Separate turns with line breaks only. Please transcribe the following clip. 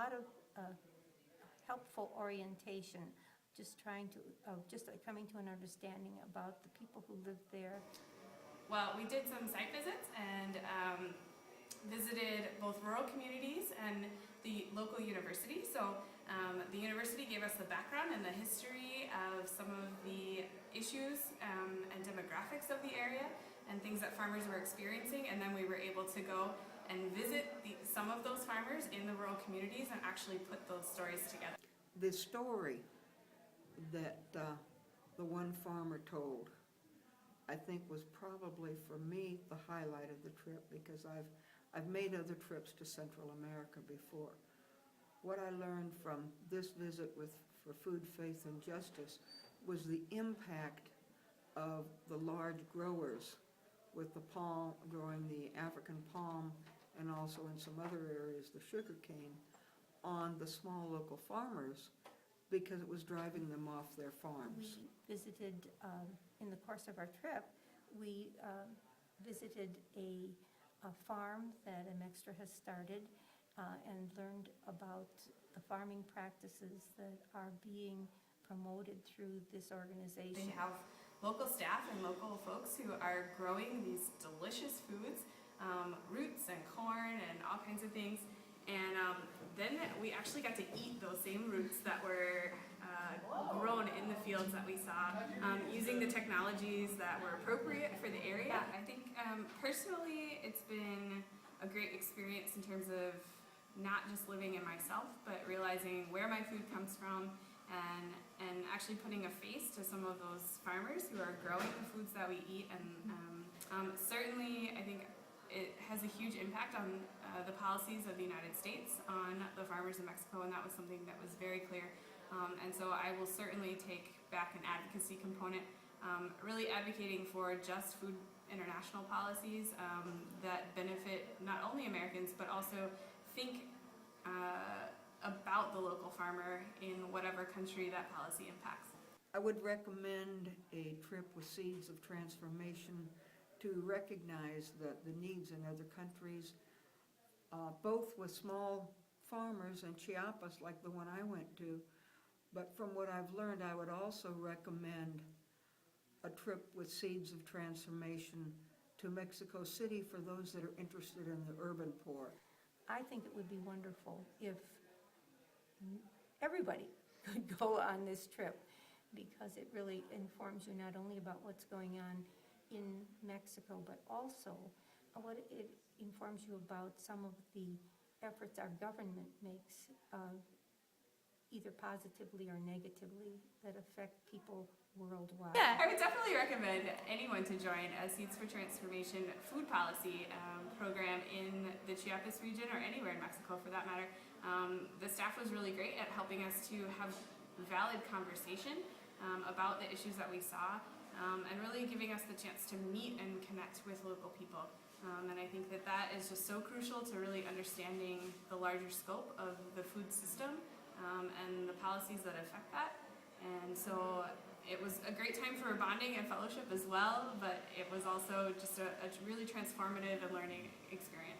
lot of helpful orientation, just trying to, coming to an understanding about the people who live there.
Well, we did some site visits and visited both rural communities and the local university. So the university gave us the background and the history of some of the issues and demographics of the area and things that farmers were experiencing, and then we were able to go and visit some of those farmers in the rural communities and actually put those stories together.
The story that the one farmer told, I think, was probably for me the highlight of the trip, because I've made other trips to Central America before. What I learned from this visit for Food, Faith, and Justice was the impact of the large growers with the palm, growing the African palm, and also in some other areas the sugar cane, on the small local farmers, because it was driving them off their farms.
We visited, in the course of our trip, we visited a farm that Amextra has started and learned about the farming practices that are being promoted through this organization.
They have local staff and local folks who are growing these delicious foods, roots and corn and all kinds of things. And then we actually got to eat those same roots that were grown in the fields that we saw, using the technologies that were appropriate for the area. I think personally it's been a great experience in terms of not just living in myself, but realizing where my food comes from and actually putting a face to some of those farmers who are growing the foods that we eat. And certainly I think it has a huge impact on the policies of the United States on the farmers in Mexico, and that was something that was very clear. And so I will certainly take back an advocacy component, really advocating for just food international policies that benefit not only Americans, but also think about the local farmer in whatever country that policy impacts.
I would recommend a trip with Seeds of Transformation to recognize the needs in other countries, both with small farmers in Chiapas like the one I went to, but from what I've learned, I would also recommend a trip with Seeds of Transformation to Mexico City for those that are interested in the urban poor.
I think it would be wonderful if everybody could go on this trip, because it really informs you not only about what's going on in Mexico, but also what it informs you about some of the efforts our government makes, either positively or negatively, that affect people worldwide.
Yeah, I would definitely recommend anyone to join a Seeds for Transformation food policy program in the Chiapas region, or anywhere in Mexico for that matter. The staff was really great at helping us to have valid conversation about the issues that we saw, and really giving us the chance to meet and connect with local people. And I think that is just so crucial to really understanding the larger scope of the food system and the policies that affect that. And so it was a great time for bonding and fellowship as well, but it was also just a really transformative and learning experience.